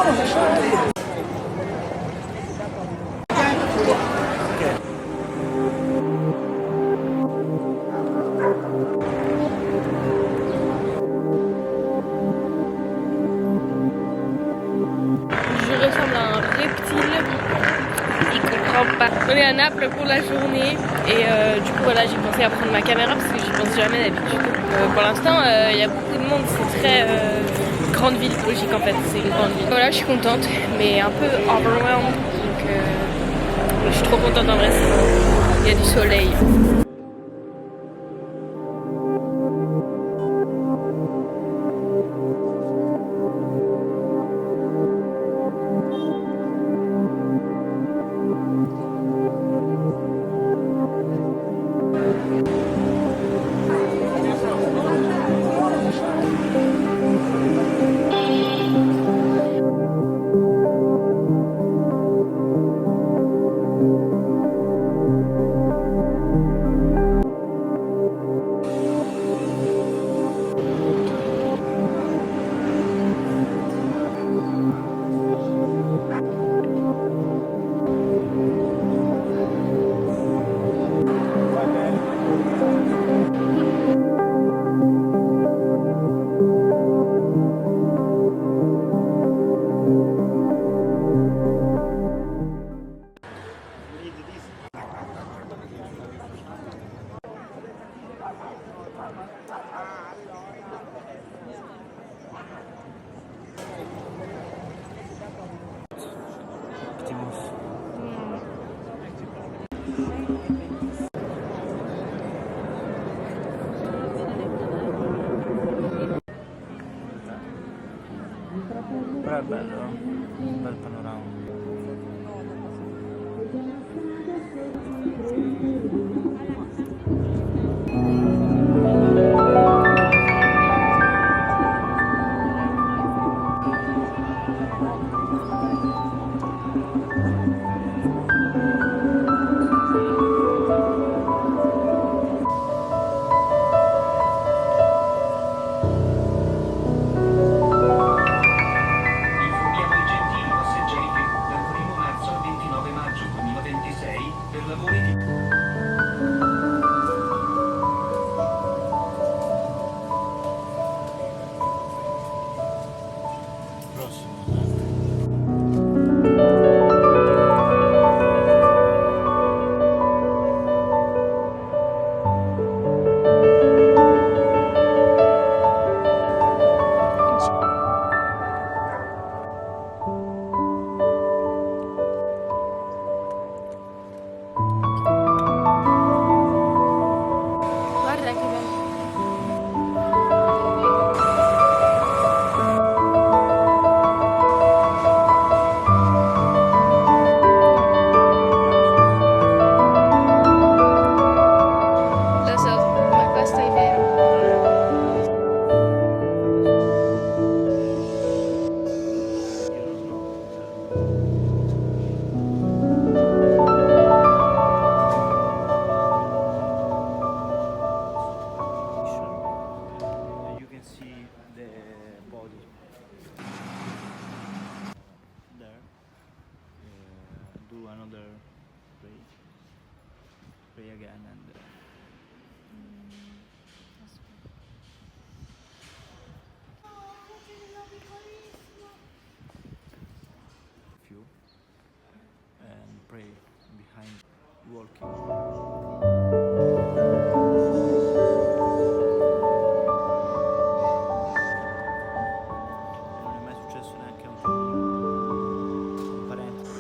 Je ressemble à un reptile. Il comprend pas. On est à Naples pour la journée et du coup voilà, j'ai pensé à prendre ma caméra parce que j'y pense jamais d'habitude. Pour l'instant, il y a beaucoup de monde, c'est très grande ville logique en fait, c'est une grande ville. Voilà, je suis contente, mais un peu overwhelmed. Donc je suis trop contente en vrai, il y a du soleil. Però è bello, un bel panorama. Pray again and few and pray behind walking. Non è mai successo neanche a un parente.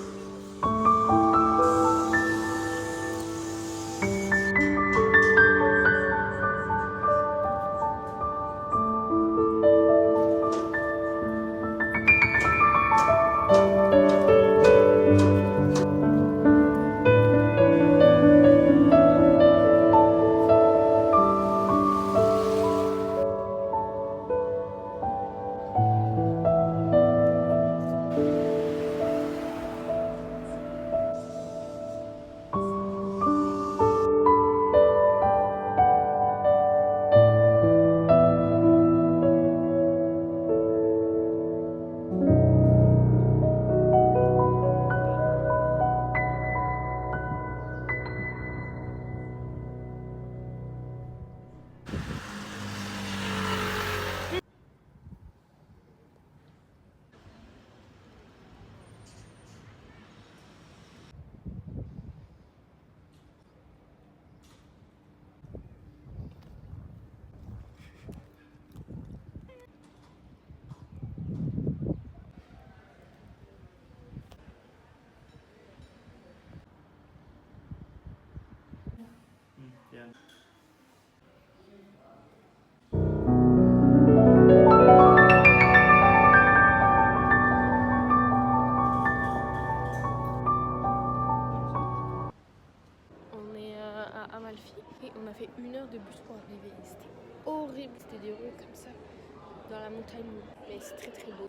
C'était des rues comme ça, dans la montagne, mais c'est très très beau.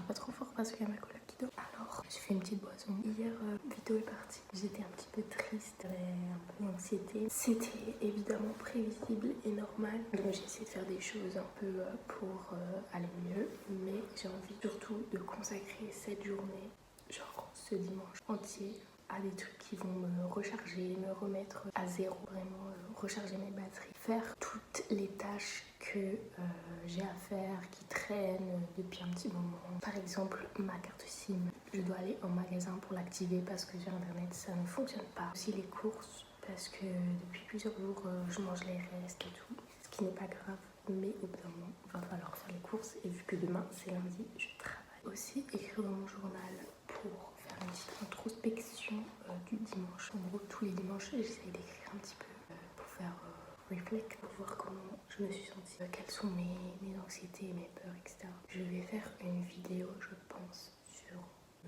Pas trop fort parce qu'il y a ma coloc qui dort. Alors, j'ai fait une petite boisson. Hier, vidéo est partie. J'étais un petit peu triste, j'avais un peu d'anxiété. C'était évidemment prévisible et normal. Donc j'ai essayé de faire des choses un peu pour aller mieux. Mais j'ai envie surtout de consacrer cette journée, genre ce dimanche entier, à des trucs qui vont me recharger, me remettre à zéro, vraiment recharger mes batteries, faire toutes les tâches que j'ai à faire, qui traînent depuis un petit moment. Par exemple, ma carte SIM, je dois aller en magasin pour l'activer parce que sur internet ça ne fonctionne pas. Aussi les courses, parce que depuis plusieurs jours je mange les restes et tout, ce qui n'est pas grave, mais au bout d'un moment va falloir faire les courses et vu que demain c'est lundi, je travaille. Aussi écrire dans mon journal pour faire une petite introspection du dimanche. En gros, tous les dimanches, j'essaye d'écrire un petit peu pour faire reflect, pour voir comment je me suis sentie, quelles sont mes anxiétés, mes peurs, etc. Je vais faire une vidéo, je pense, sur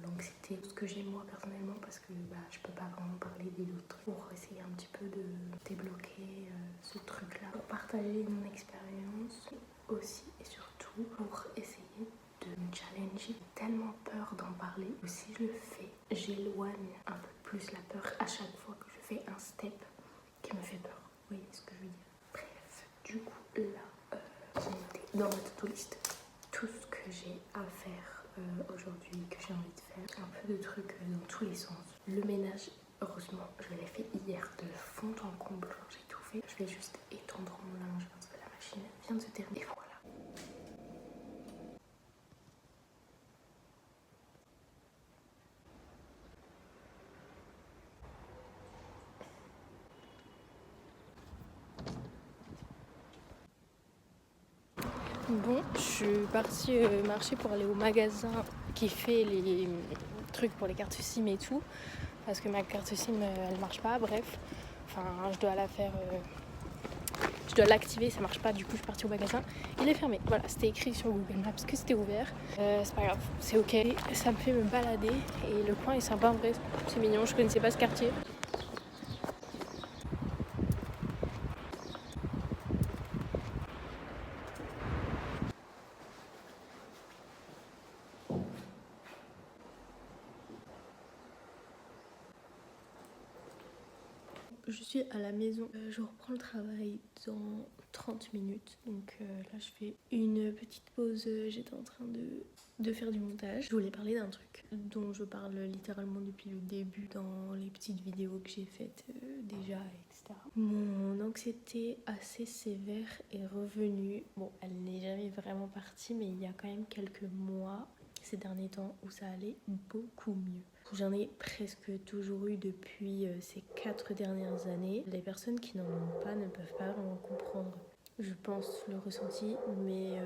l'anxiété, ce que j'ai moi personnellement, parce que je peux pas vraiment parler des autres, pour essayer un petit peu de débloquer ce truc-là, pour partager mon expérience aussi et surtout pour essayer de me challenger. J'ai tellement peur d'en parler que si je le fais, j'éloigne un peu plus la peur à chaque fois que je fais un step qui me fait peur. Vous voyez ce que je veux dire? Bref, du coup là, j'ai noté dans ma to-do list tout ce que j'ai à faire aujourd'hui, que j'ai envie de faire. Un peu de trucs dans tous les sens. Le ménage, heureusement, je l'ai fait hier de fond en comble. J'ai tout fait. Je vais juste étendre mon linge parce que la machine vient de se terminer. Et voilà. Bon, je suis partie marcher pour aller au magasin qui fait les trucs pour les cartes SIM et tout. Parce que ma carte SIM, elle marche pas, bref. Enfin, je dois la faire... je dois l'activer, ça marche pas, du coup je suis partie au magasin. Il est fermé, voilà, c'était écrit sur Google Maps que c'était ouvert. C'est pas grave, c'est ok. Ça me fait me balader et le coin est sympa en vrai, c'est mignon, je connaissais pas ce quartier. Je suis à la maison, je reprends le travail dans 30 minutes. Donc là je fais une petite pause, j'étais en train de faire du montage. Je voulais parler d'un truc dont je parle littéralement depuis le début dans les petites vidéos que j'ai faites déjà, etc. Mon anxiété assez sévère est revenue. Bon, elle n'est jamais vraiment partie, mais il y a quand même quelques mois, ces derniers temps, où ça allait beaucoup mieux. J'en ai presque toujours eu depuis ces 4 dernières années. Les personnes qui n'en ont pas ne peuvent pas vraiment comprendre je pense, le ressenti, mais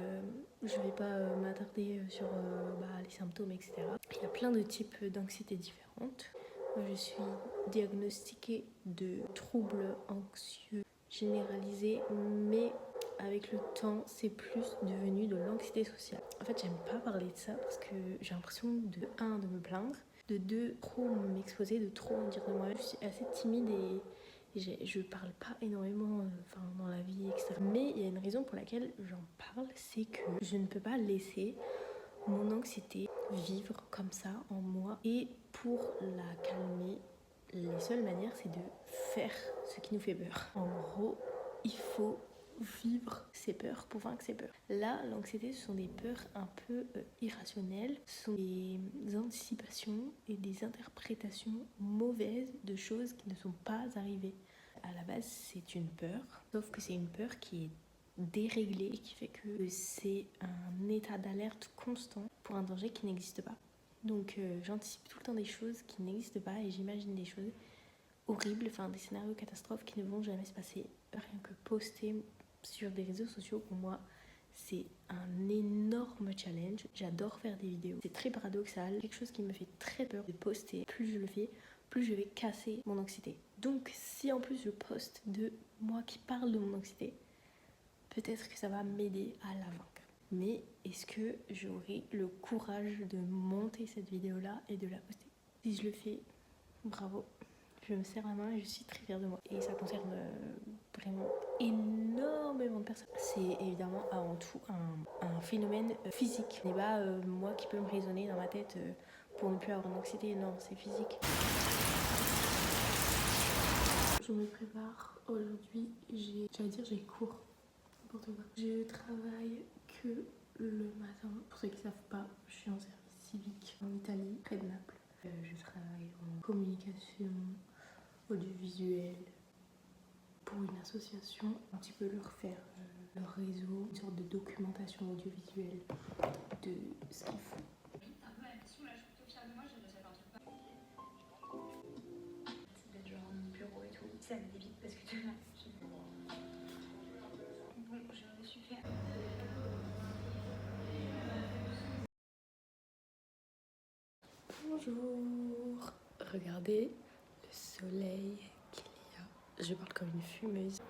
je vais pas m'attarder sur les symptômes, etc. Il y a plein de types d'anxiété différentes. Moi, je suis diagnostiquée de troubles anxieux généralisés, mais avec le temps, c'est plus devenu de l'anxiété sociale. En fait, j'aime pas parler de ça parce que j'ai l'impression de me plaindre, de deux, trop m'exposer, de trop en dire de moi-même. Je suis assez timide et je parle pas énormément dans la vie, etc. Mais il y a une raison pour laquelle j'en parle, c'est que je ne peux pas laisser mon anxiété vivre comme ça en moi. Et pour la calmer, les seules manières, c'est de faire ce qui nous fait peur. En gros, il faut vivre ses peurs pour vaincre ses peurs. Là, l'anxiété, ce sont des peurs un peu irrationnelles. Ce sont des anticipations et des interprétations mauvaises de choses qui ne sont pas arrivées. À la base, c'est une peur, sauf que c'est une peur qui est déréglée et qui fait que c'est un état d'alerte constant pour un danger qui n'existe pas. Donc j'anticipe tout le temps des choses qui n'existent pas et j'imagine des choses horribles, des scénarios catastrophes qui ne vont jamais se passer. Rien que poster sur des réseaux sociaux, pour moi, c'est un énorme challenge. J'adore faire des vidéos. C'est très paradoxal, quelque chose qui me fait très peur de poster. Plus je le fais, plus je vais casser mon anxiété. Donc si en plus je poste de moi qui parle de mon anxiété, peut-être que ça va m'aider à la vaincre. Mais est-ce que j'aurai le courage de monter cette vidéo-là et de la poster? Si je le fais, bravo. Je me serre la main et je suis très fière de moi. Et ça concerne vraiment énormément de personnes. C'est évidemment avant tout un phénomène physique. Ce n'est pas moi qui peux me raisonner dans ma tête pour ne plus avoir d'anxiété. Non, c'est physique. Je me prépare aujourd'hui. J'ai cours. Je travaille que le matin. Pour ceux qui ne savent pas, je suis en service civique en Italie, près de Naples. Je travaille en communication audiovisuelle pour une association. Un petit peu leur faire leur réseau, une sorte de documentation audiovisuelle de ce qu'ils font. C'est d'être genre mon bureau et tout. Ça me débite parce que tu vois. Bon, je me suis fait. Bonjour. Regardez le soleil qu'il y a. Je parle comme une fumeuse.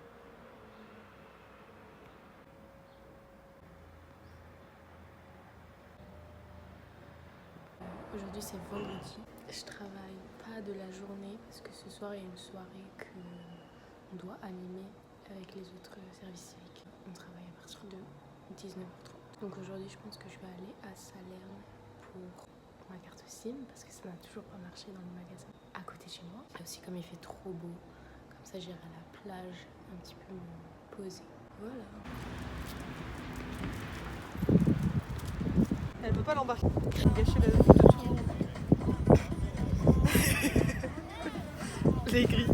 Aujourd'hui c'est vendredi. Je travaille pas de la journée parce que ce soir il y a une soirée qu'on doit animer avec les autres services civiques. On travaille à partir de 19h30. Donc aujourd'hui je pense que je vais aller à Salerne pour ma carte SIM parce que ça n'a toujours pas marché dans le magasin à côté de chez moi. Et aussi comme il fait trop beau, comme ça j'irai à la plage un petit peu me poser. Voilà. Elle peut pas l'embarquer. Gâcher la photo de tout le monde. J'ai écrit.